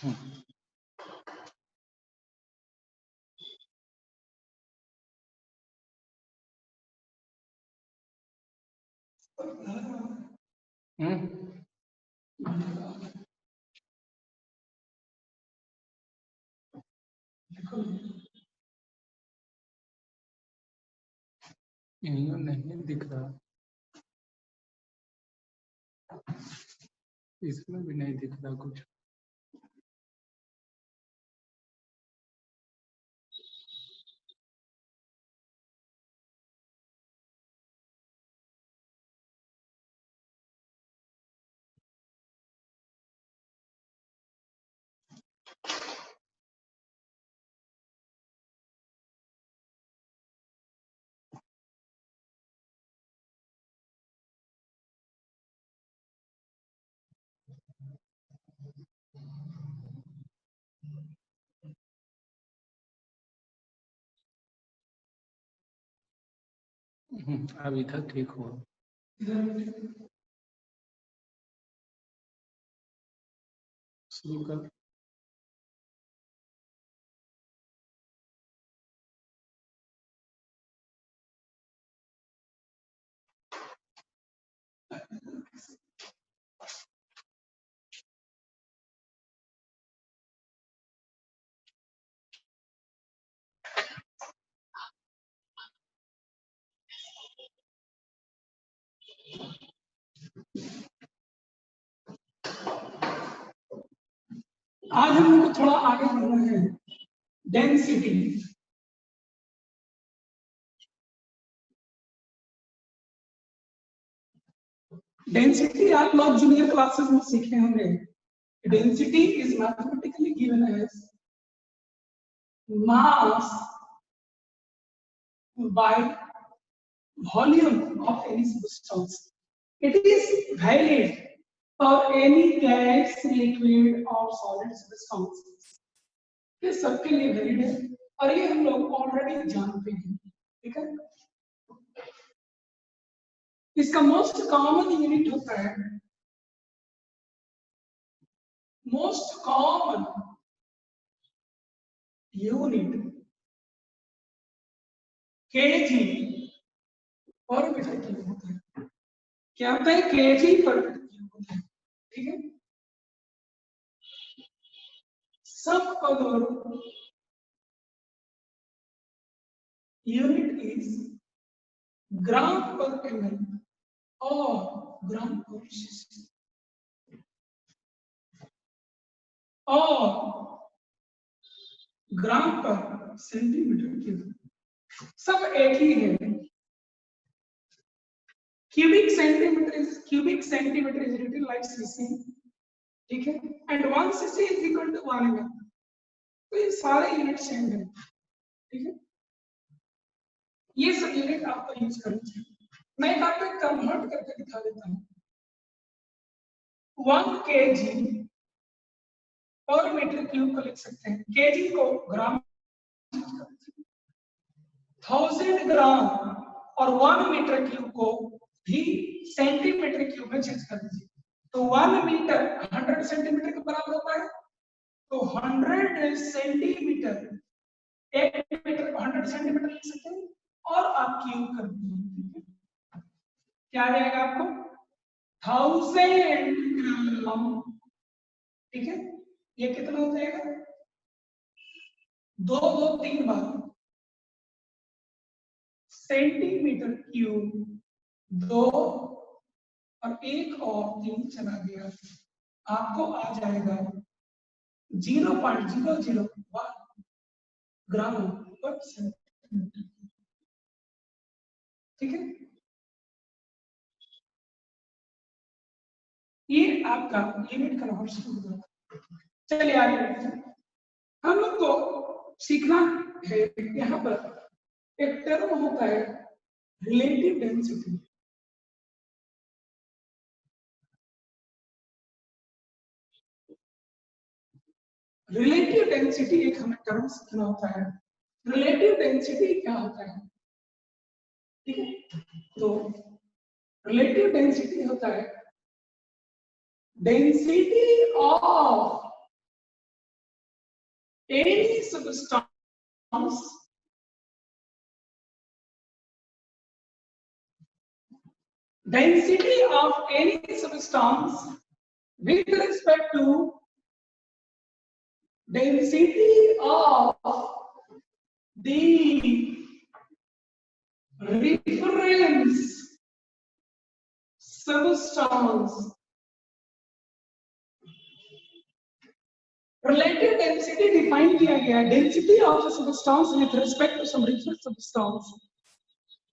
नहीं दिख रहा, इसमें भी नहीं दिख रहा कुछ। अभी तक ठीक हुआ। शुरू कर। आज हम लोग थोड़ा आगे बढ़ रहे हैं। डेंसिटी, डेंसिटी आप लोग जूनियर क्लासेस में सीखे होंगे। Density is mathematically given as mass by volume of any substance. It is valid for any gas, liquid or solid substance. ये सबके लिए वैलिड है और ये हम लोग ऑलरेडी जानते हैं, ठीक है। इसका मोस्ट कॉमन यूनिट होता है, मोस्ट कॉमन यूनिट केजी पर मीटर क्यूब होता है। क्या होता है? केजी पर मीटर क्यूब होता है, ठीक है। सब अगर यूनिट इज ग्राम पर एमएल और ग्राम पर सीसी और ग्राम पर सेंटीमीटर क्यूब, सब एक ही है। Cubic centimetre is written like CC, ठीक है, and 1 CC is equal to 1 ML. तो ये सारे यूनिट सेम है, ठीक है। ये सब यूनिट आपको यूज करना चाहिए। मैं एक आपको कन्वर्ट करके दिखा देता हूं। 1 kg पर मीटर क्यूब को लिख सकते हैं, केजी को ग्राम, 1000 ग्राम और 1 मीटर क्यूब को भी सेंटीमीटर क्यूब में चेंज कर दीजिए। तो 1 मीटर 100 सेंटीमीटर के बराबर होता है, तो 100 सेंटीमीटर, 1 मीटर को 100 सेंटीमीटर लिख सकते हैं और आप क्यूब कर दीजिए। क्या आ जाएगा आपको? 1000 ग्राम, ठीक है। ये कितना हो जाएगा? 2 2 3 बार सेंटीमीटर क्यूब, 2 और 1 और 3 चला गया, आपको आ जाएगा 0.001 ग्राम पर सेंटीमीटर, ठीक है। ये आपका लिमिट कन्वर्शन होगा। चलिए आगे बढ़ते हैं। हम लोग को सीखना है, यहाँ पर एक टर्म होता है रिलेटिव डेंसिटी। रिलेटिव डेंसिटी एक हमें टर्म सीखना होता है। रिलेटिव डेंसिटी क्या होता है, ठीक है। तो रिलेटिव डेंसिटी होता है density of any substance density of any substance with respect to density of the reference substance. Relative density define किया गया है, density of a substance with respect to some reference substance.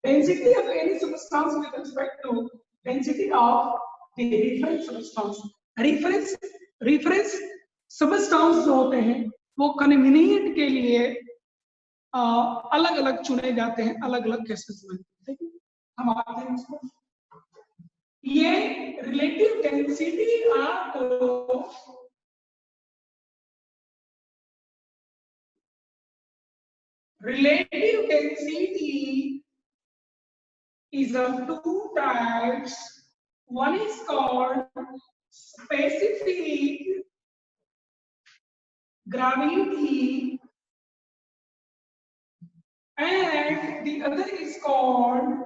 Density of any substance with respect to density of the reference substance. Reference substance जो होते हैं वो convenient के लिए अलग अलग चुने जाते हैं अलग अलग केसेस में. ठीक है, हम आते हैं इसको. ये रिलेटिव डेंसिटी आपको relative density is of two types. One is called specific gravity and the other is called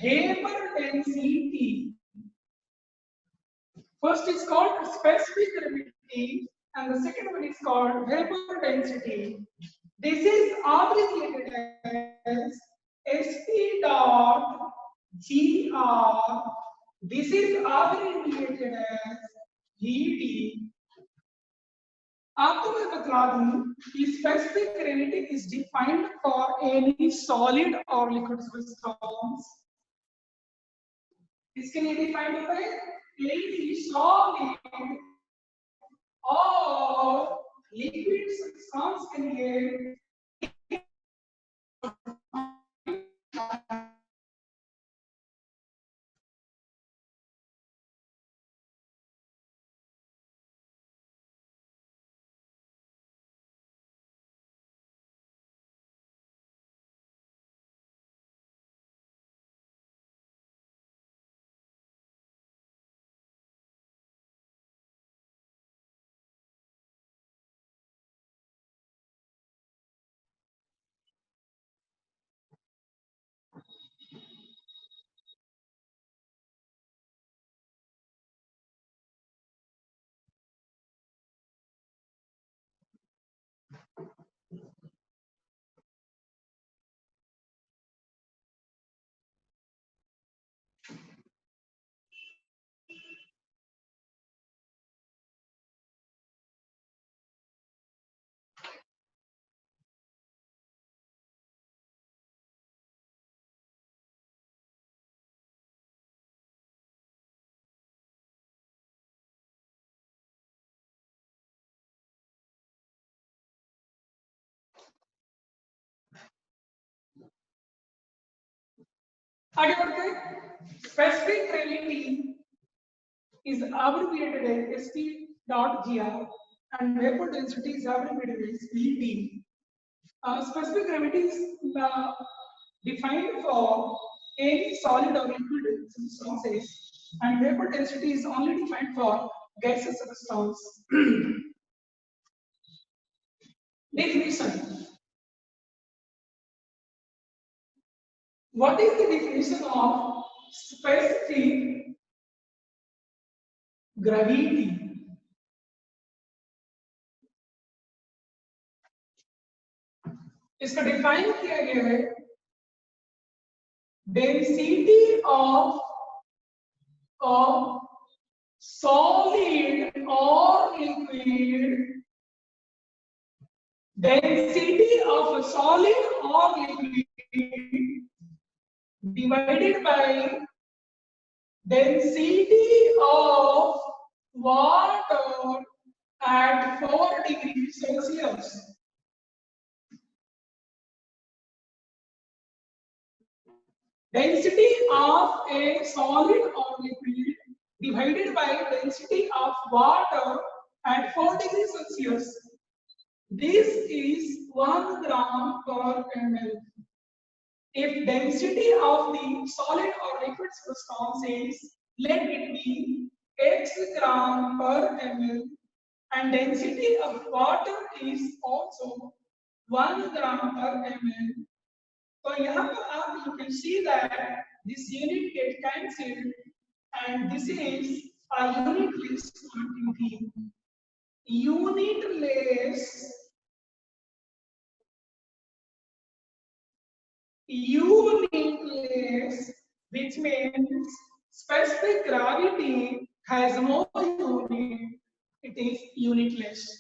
vapor density. First is called specific gravity and the second one is called vapor density. This is abbreviated as St dot gr. This is abbreviated as Vt. आपको मैं बता दूं कि specific gravity is defined for any solid or liquid substance. इसके लिए define होता है any solid or liquid substance के लिए आगे बढ़ते हैं. Specific gravity is abbreviated as St dot gr and vapor density is abbreviated as Vt. Specific gravity is defined for any solid or liquid substances and vapor density is only defined for gaseous substance. Definition. What is the definition of specific gravity? इसका define किया गया है density of solid or liquid, density of a solid or liquid divided by density of water at 4 degrees Celsius. Density of a solid or liquid divided by density of water at 4 degrees Celsius. This is 1 gram per ml. If density of the solid or liquid substance is, let it be x gram per ml, and density of water is also 1 gram per ml. So यहाँ पर आप you can see that this unit get cancelled and this is a unitless quantity. Unitless, which means specific gravity has no unit, it is unitless.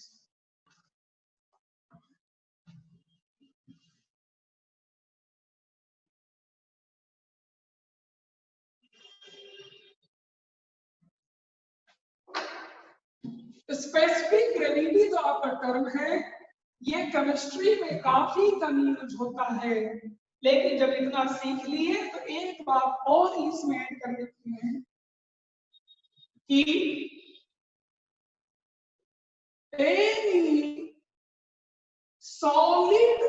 Specific gravity जो आपका term है ये chemistry में काफी कम use होता है, लेकिन जब इतना सीख लिए तो एक बात और इसमें ऐड कर देते हैं कि any solid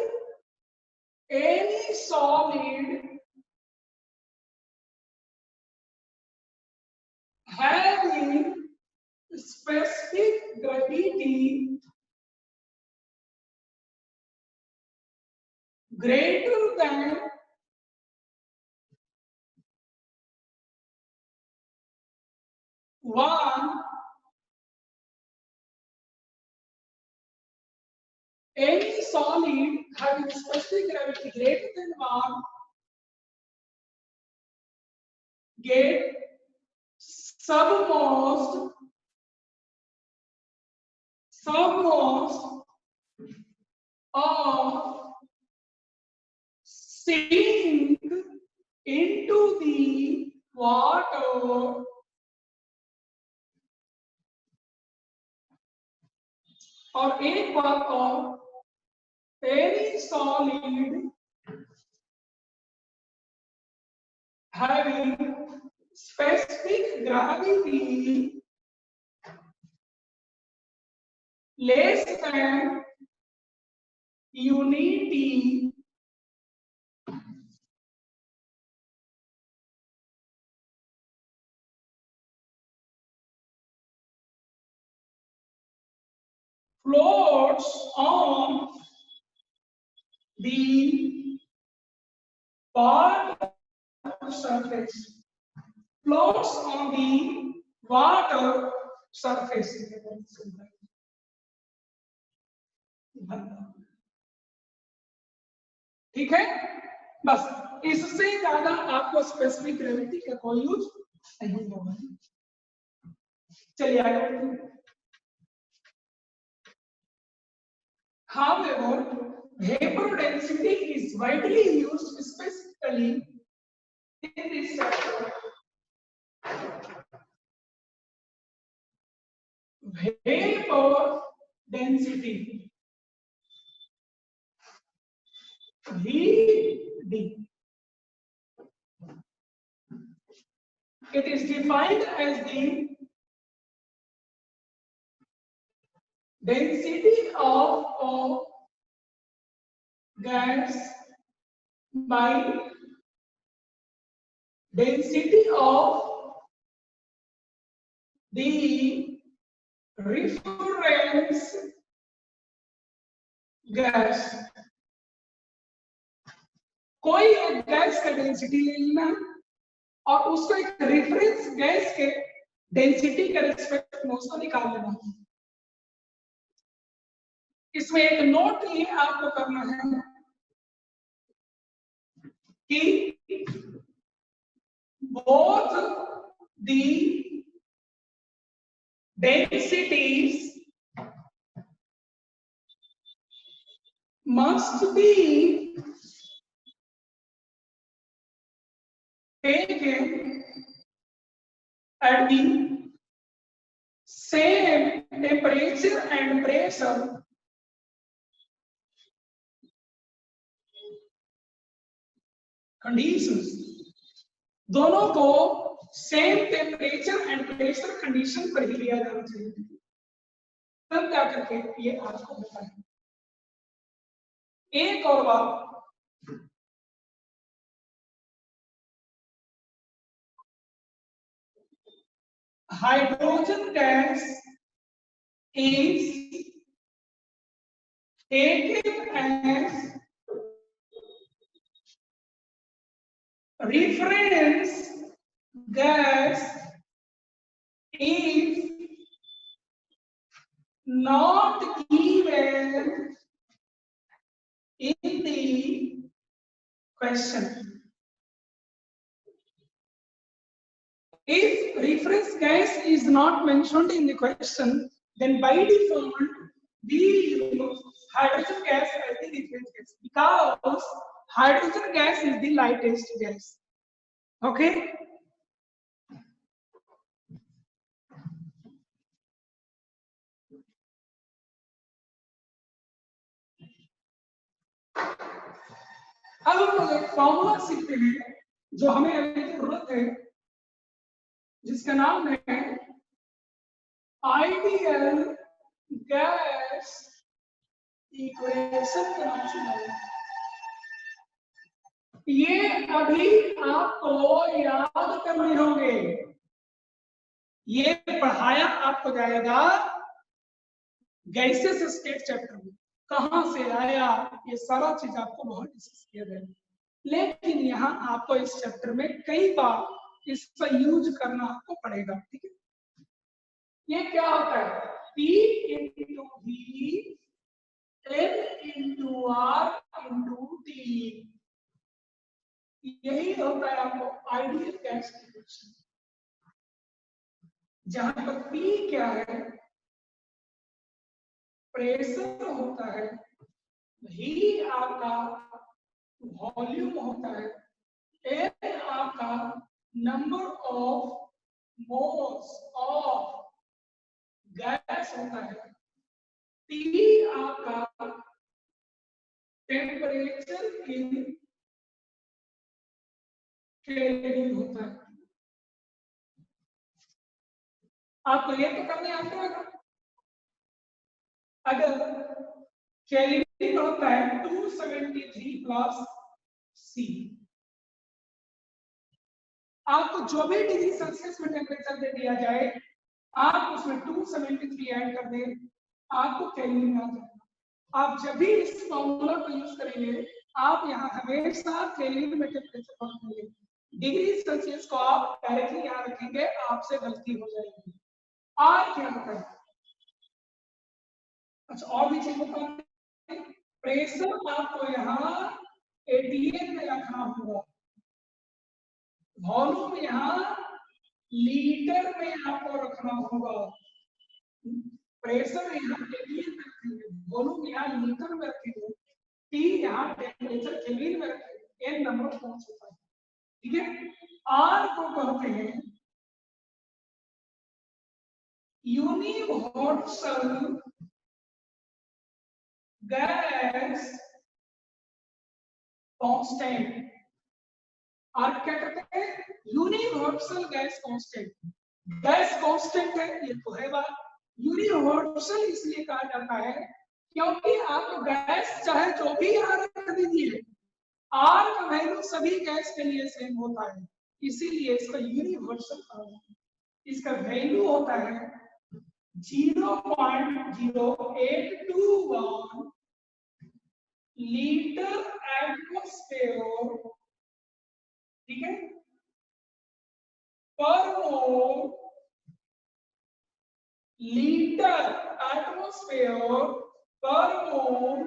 having specific gravity greater than 1, any solid having specific gravity greater than 1 get submerged or sink into the water और एक बात और, any solid having specific gravity less than unity floats on the water surface. Floats on the water surface. ठीक है, बस इससे ज्यादा आपको स्पेसिफिक ग्रेविटी का कोई यूज नहीं होगा। चलिए आगे। However, vapor density is widely used specifically in this sector. Vapor density, VD. It is defined as the density of gas by density of the reference gas. कोई एक गैस का density ले लेना और उसको एक रेफरेंस गैस के density के रिस्पेक्ट में उसको निकाल लेना। इसमें एक नोट ये आपको करना है कि both the densities must be taken at the same temperature and pressure conditions. दोनों को same temperature and pressure condition पर ही लिया जाना चाहिए, तब क्या करके ये आपको बताएं। एक और बात, hydrogen gas is taken as reference gas if not given in the question. If reference gas is not mentioned in the question, then by default we use hydrogen gas as the reference gas because hydrogen gas is the lightest gas. Okay. अब हम लोग एक formula सीखते हैं जो हमें अभी जरूरत है, जिसका नाम है आइडियल गैस इक्वेशन के नाम से। ये अभी आपको याद करने होंगे, ये पढ़ाया आपको जाएगा गैसेस स्टेट चैप्टर में, कहां से आया ये सारा चीज आपको बहुत डिस्कस किया जाएगा। लेकिन यहाँ आपको इस चैप्टर में कई बार इसका यूज करना आपको पड़ेगा, ठीक है। ये क्या होता है? P into V N into R into T, यही होता है आपको आइडियल गैस इक्वेशन। जहां पर P क्या है? प्रेशर होता है, V आपका वॉल्यूम होता है, N आपका number of moles of gas होता है, T आपका टेम्परेचर इन केल्विन होता है। आपको ये तो करने आता है, अगर केल्विन होता है 273 प्लस C, आपको जो भी डिग्री सेल्सियस में टेम्परेचर दे दिया जाए, आप उसमें 273 ऐड कर दें, आपको केल्विन आ जाएगा। आप जब भी इस फॉर्मूला को यूज करेंगे, आप यहाँ हमेशा केल्विन में टेम्परेचर पढ़ेंगे। डिग्री सेल्सियस को आप डायरेक्टली यहाँ रखेंगे, आपसे गलती हो जाएगी। और क्या होता है? अच्छा, और भी चीज बताओ। प्रेशर आपको यहाँ एटीएम में रखना होगा, वॉल्यूम यहाँ लीटर में आपको रखना होगा। प्रेशर यहाँ केल्विन में रखेंगे, वॉल्यूम यहाँ लीटर में रखेंगे, टी यहाँ टेम्परेचर केल्विन में रखेंगे, एन नंबर ऑफ मोल्स होता है, ठीक है। आर को कहते हैं यूनिवर्सल गैस कांस्टेंट। आर क्या कहते हैं? Universal gas constant. Gas constant है, ये तो है बात। यूनिवर्सल इसलिए कहा जाता है क्योंकि आप गैस चाहे जो भी आर कर दीजिए, आर का वैल्यू सभी गैस के लिए सेम होता है, इसीलिए इसका यूनिवर्सल कहा जाता है। इसका वैल्यू होता है 0.0821 लीटर एटमॉस्फेयर, ठीक है, पर मोल, लीटर एटमॉस्फेयर पर मोल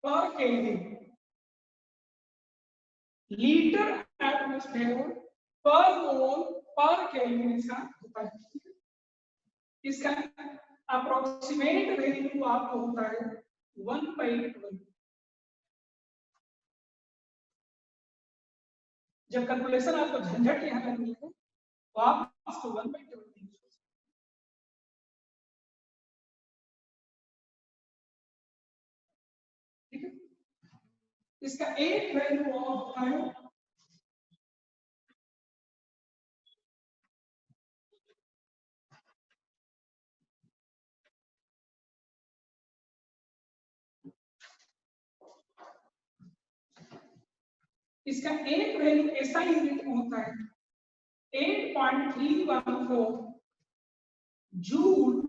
पर केल्विन। लीटर एटमॉस्फेयर पर मोल पर केल्विन इसका होता है। इसका अप्रोक्सीमेट वैल्यू आपको होता है 1/12। जब कैलकुलेशन आपको झंझट यहाँ लगनी है तो आप इसको 1/12 यूज कर सकते हैं, ठीक है। इसका एक वैल्यू और होता है इसका एक वैल्यू ऐसा यूनिट होता है 8.314 जूल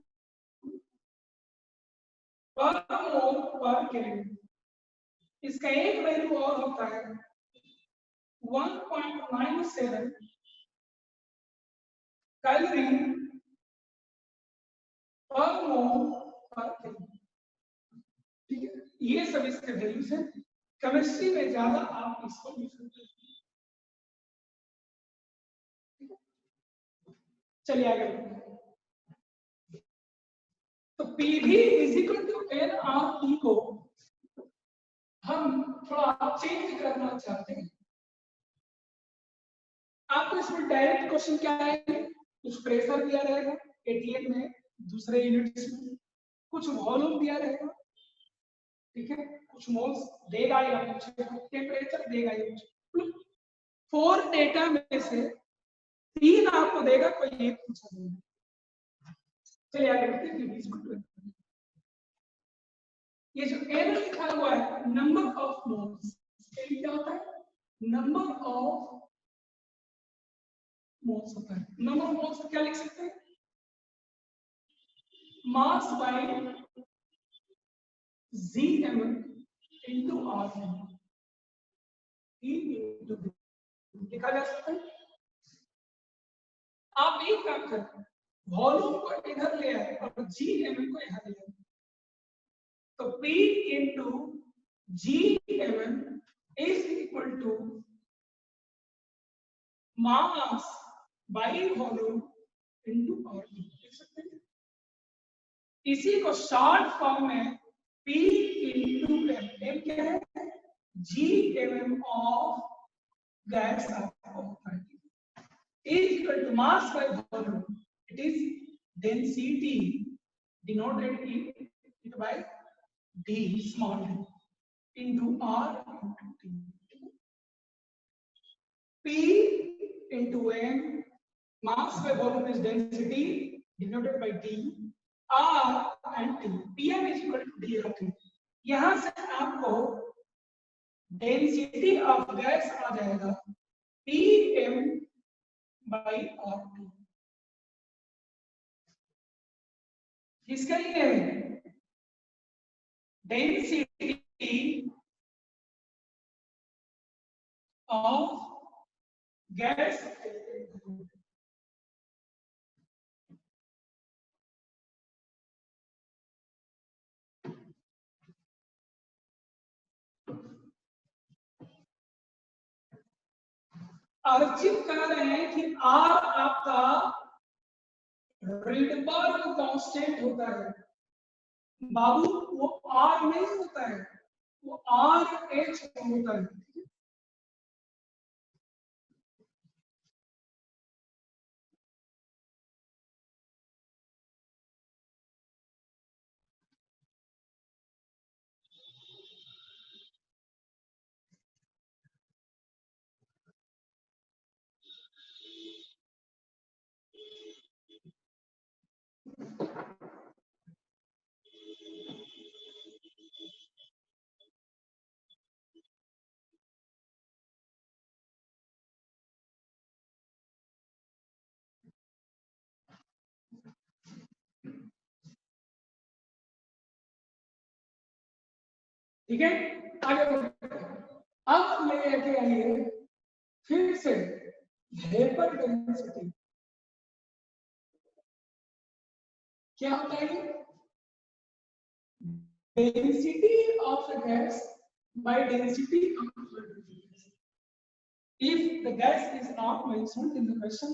पर मोल पर केल्विन। इसका एक वैल्यू और होता है 1.97 कैलोरी पर मोल पर केल्विन। ठीक है, ये सब इसके वैल्यूज हैं। केमिस्ट्री में ज्यादा आप इसको यूज करते हैं। चलिए आगे बढ़ते हैं। तो PV is equal to N R T को हम थोड़ा चेंज करना चाहते हैं। आपको इसमें डायरेक्ट क्वेश्चन क्या आएगा, कुछ प्रेशर दिया रहेगा एटीएम में, दूसरे यूनिट्स में कुछ वॉल्यूम दिया रहेगा, ठीक है, कुछ मोल्स देगा या कुछ टेम्परेचर देगा या कुछ। 4 डेटा में से 3 आपको देगा, कोई एक पूछा देगा। चलिए आगे बढ़ते हैं। ये जो एन लिखा हुआ है नंबर ऑफ मोल्स, क्या होता है, नंबर ऑफ मोल्स होता है। नंबर ऑफ मोल्स को क्या लिख सकते हैं, mass by Gm into R लिखा जा सकता है। आप एक काम करें, वॉल्यूम को इधर ले आए और Gm को इधर ले आए, तो P into Gm is equal to mass by volume into R। लिख सकते हैं। इसी को शॉर्ट फॉर्म में P into M, M क्या है, Gm of gas is equal to mass by volume. It is density denoted it by d small d into R into T. P into M, mass by volume is density denoted by D, R and T. Pm is equal to D R T. यहां से आपको density of gas आ जाएगा Pm by RT। किसका ये है, density of gas. Archit कह रहे हैं कि आर आपका रिडबर्ग कांस्टेंट होता है बाबू, वो आर नहीं होता है, वो आर एच होता है। ठीक है, आगे अब लेके आइए फिर से वेपर डेंसिटी। क्या होता है, density of the gas by density of the gas. If the gas is not mentioned in the question,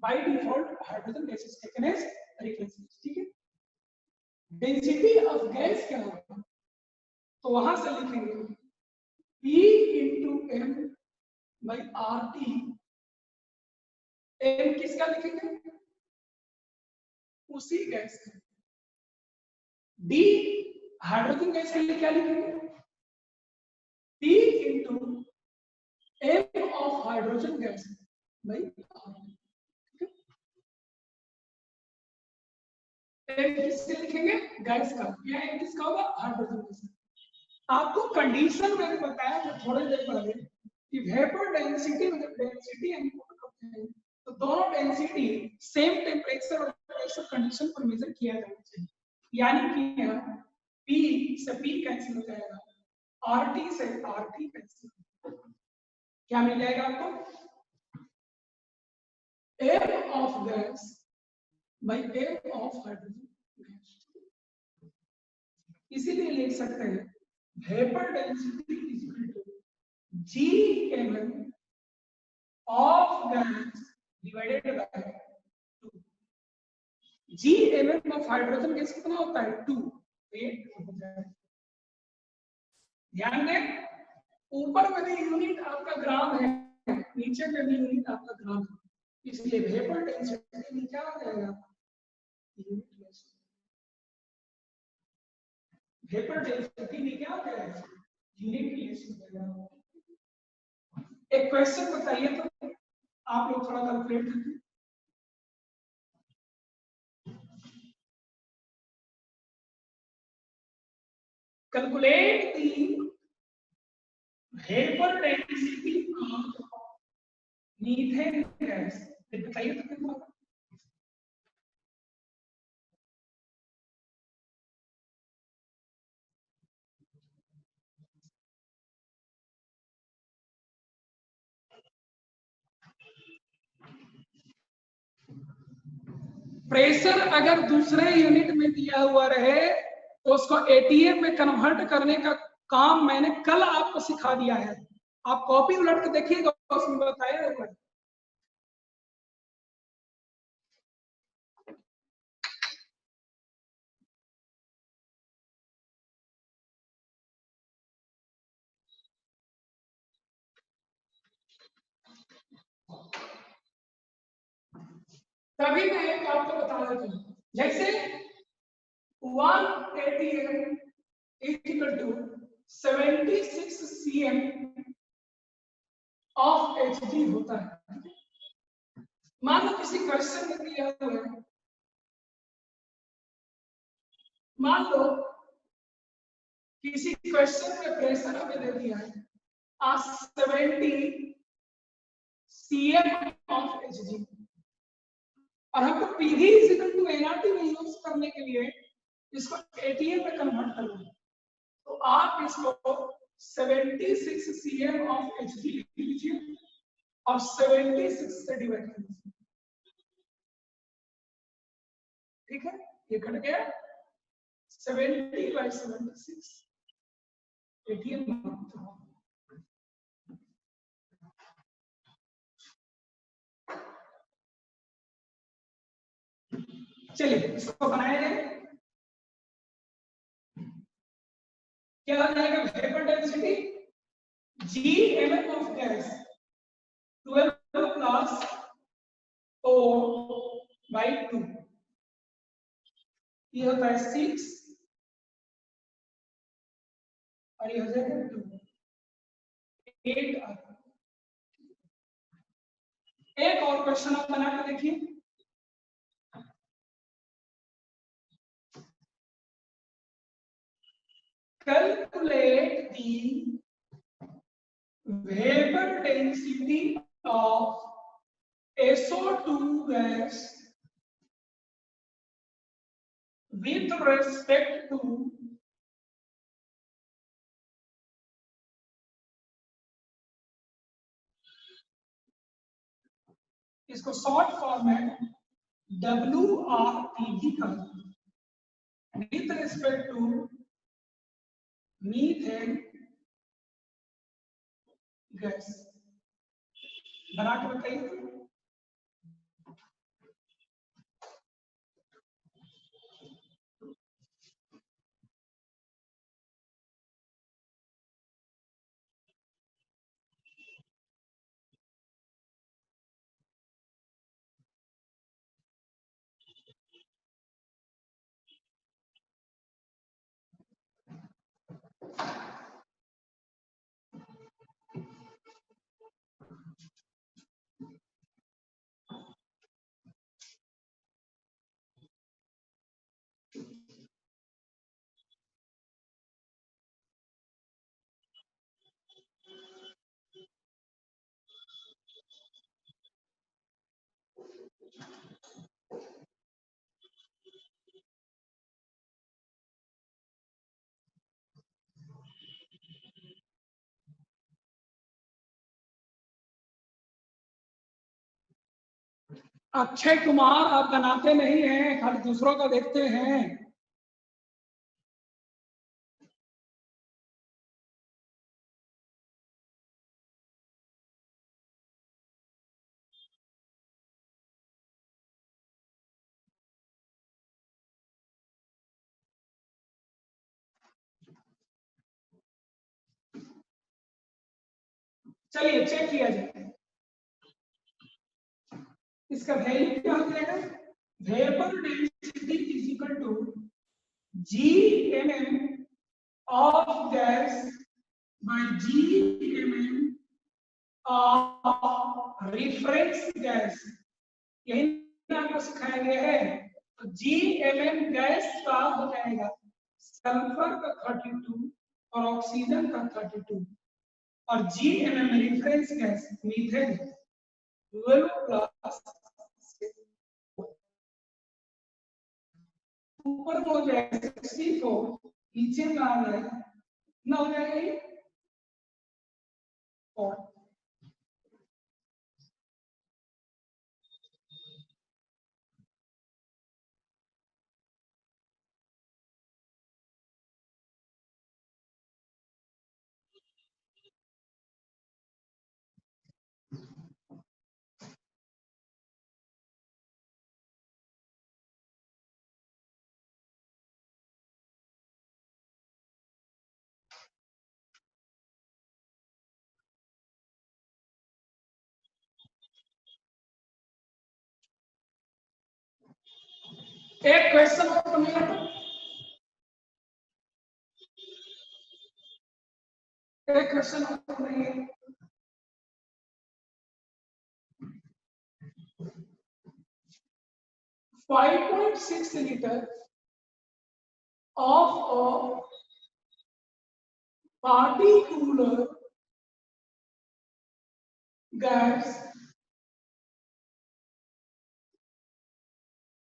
by default hydrogen gas is taken as reference। ठीक है, डेंसिटी ऑफ गैस क्या होगा, तो वहां से लिखेंगे P into M by RT। M किसका लिखेंगे, उसी गैस का। D हाइड्रोजन गैस के लिए क्या लिखेंगे, P into M of hydrogen gas by RT। किसके लिखेंगे, गैस का, या किसका होगा, हाइड्रोजन गैस। आपको कंडीशन मैंने बताया था थोड़ी देर पहले कि वेपर डेंसिटी में जब डेंसिटी हम पुट करते हैं तो दोनों डेंसिटी सेम टेम्परेचर और प्रेशर कंडीशन पर मेजर किया जाना चाहिए। यानी कि यहाँ P से P कैंसिल हो जाएगा, RT से RT कैंसिल, क्या मिल जाएगा आपको? M of gas by M of hydrogen gas। इसीलिए लिख सकते हैं vapour density is equal to Gm of gas divided by 2। Gm of hydrogen gas कितना होता है? 2। ध्यान दें, ऊपर में भी यूनिट आपका ग्राम है, नीचे में भी यूनिट आपका ग्राम है, इसलिए वेपर डेंसिटी क्या हो जाएगा? यूनिट। वेपर डेंसिटी में क्या हो जाएगा? यूनिट लेस हो जाएगा। एक क्वेश्चन बताइए तो आप लोग थोड़ा कैलकुलेट करके। Calculate the vapour density of methane gas, बताइए तो कितना? प्रेशर अगर दूसरे यूनिट में दिया हुआ रहे तो उसको एटीएम में कन्वर्ट करने का काम मैंने कल आपको सिखा दिया है, आप कॉपी उलट के देखिएगा, उसमें बताया हुआ है। तभी मैं एक आपको बता देता हूँ, जैसे 1 ATM equal to 76 cm of Hg होता है। मान लो किसी क्वेश्चन में दिया हुआ है, मान लो किसी क्वेश्चन में प्रेशर हमें दे दिया है 70 cm ऑफ Hg और हमको Pv इक्वल टू nRT में यूज करने के लिए इसको एटीएम में कन्वर्ट करना है, तो आप इसको 76 cm ऑफ Hg लिख लीजिए और 76 से डिवाइड कर दीजिए, ठीक है? ये कट गया 70 by 76 एटीएम। चलिए इसको बनाया जाए, क्या हो जाएगा? Vapour density Gm of gas 12 plus O by 2, ये होता है 6 और ये हो जाएगा 2, 8 आता। एक और क्वेश्चन आप बना के देखिए, calculate the vapor density of SO2 gas with respect to इसको शॉर्ट फॉर्म में WRPG का with respect to methane gas, बना के बताइए। अक्षय कुमार, आप बनाते नहीं हैं, खाली दूसरों का देखते हैं। चलिए चेक किया जाए, इसका वैल्यू क्या हो जाएगा? Vapour density is equal to GMM of gas by GMM of reference gas। यही आपको सिखाया गया है। तो GMM गैस का हो जाएगा सल्फर का 32 और ऑक्सीजन का 32, और GMM reference gas methane 12 plus ऊपर हो जाएगा 64, नीचे में आ जाएगा कितना हो जाएगा ये 4। एक क्वेश्चन और मिला था, एक क्वेश्चन और नहीं है। 5.6 liter of a party cooler gas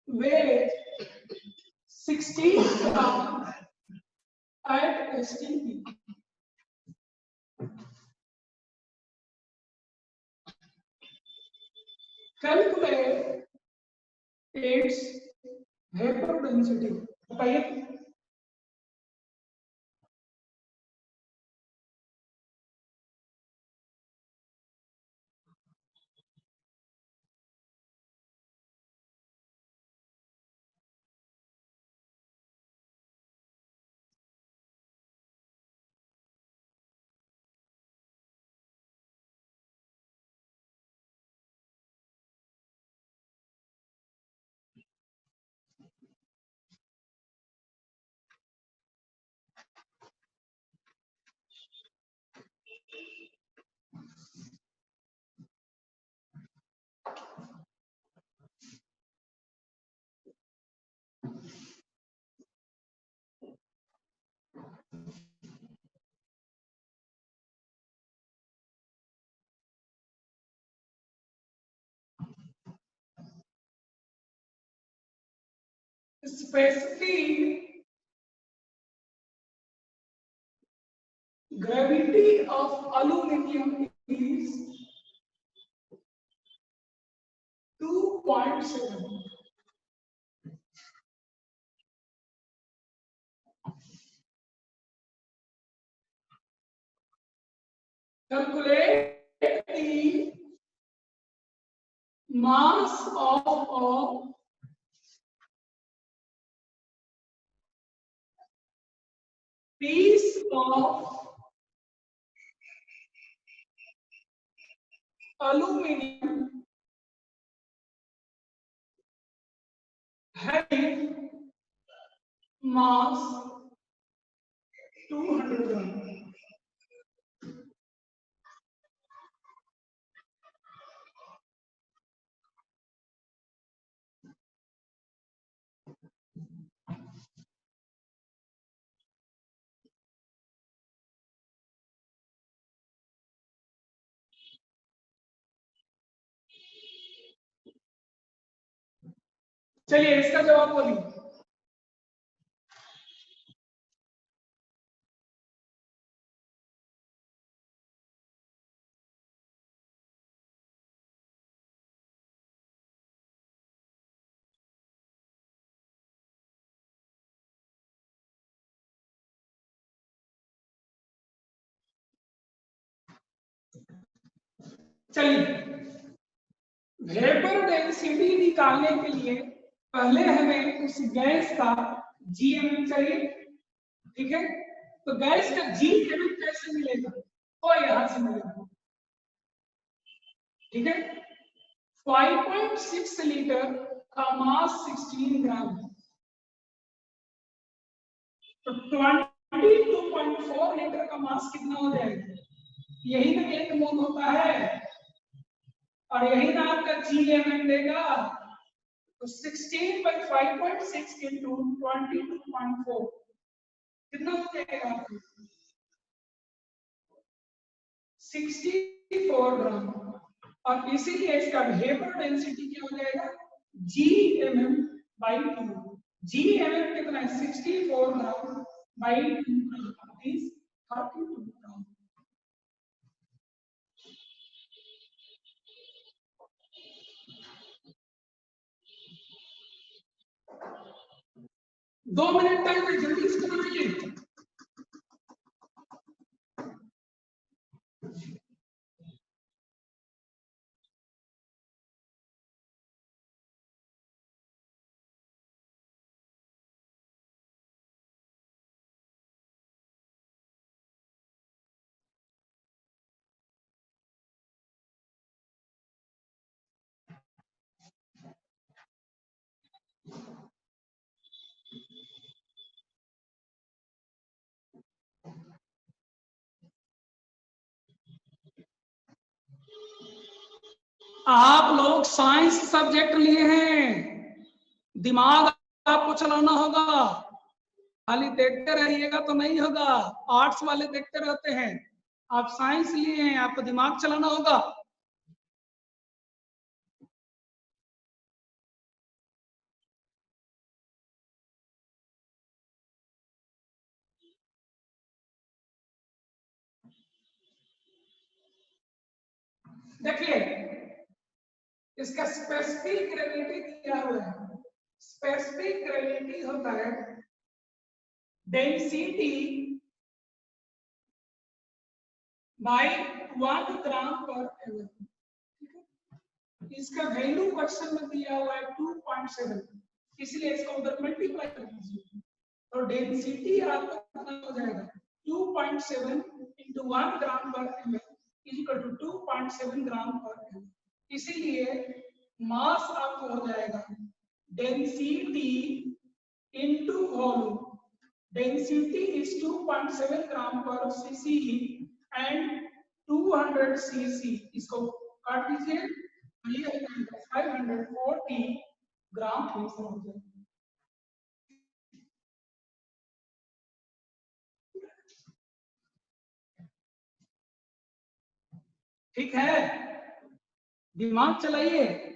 weighs 16 grams at STP. Calculate its vapor density. बताइए। Specific gravity of aluminum is 2.7. Calculate the mass of a piece of aluminum having mass 200 grams. चलिए इसका जवाब बोलिए। चलिए, vapour density निकालने के लिए पहले हमें उस गैस का जीएमएम चाहिए, ठीक है। तो गैस का जीएमएम कैसे मिलेगा, तो यहां से मिलेगा, ठीक है। 5.6 लीटर का मास 16 ग्राम है, तो 22.4 लीटर का मास कितना हो जाएगा, यही ना 1 मोल होता है, और यही ना आपका जीएमएम देगा। तो 16 by 5.6 into 22.4 कितना हो जाएगा आपको, 64 ग्राम। और इसीलिए इसका वेपर डेंसिटी क्या हो जाएगा, जीएमएम बाई 2। जीएमएम कितना है, 64 ग्राम बाई 2 इज 32 ग्राम। दो मिनट टाइम में जल्दी इसको बनाइए। आप लोग साइंस सब्जेक्ट लिए हैं, दिमाग आपको चलाना होगा, खाली देखते रहिएगा तो नहीं होगा। आर्ट्स वाले देखते रहते हैं, आप साइंस लिए हैं, आपको दिमाग चलाना होगा। देखिए, इसका स्पेसिफिक ग्रेविटी दिया हुआ है। स्पेसिफिक ग्रेविटी होता है डेंसिटी बाय 1 ग्राम पर एम। इसका वैल्यू क्वेश्चन में दिया हुआ है 2.7, इसलिए इसको उधर मल्टीप्लाई कर दीजिए, तो डेंसिटी आपका कितना हो जाएगा, 2.7 into 1 ग्राम पर एम इज इक्वल टू 2.7 ग्राम पर एम। इसीलिए मास आपको हो जाएगा density into volume. Density is 2.7 ग्राम पर सीसी एंड 200 सीसी, इसको काट दीजिए, ये 540 ग्राम प्रेशर हो जाएगा। ठीक है, दिमाग चलाइए।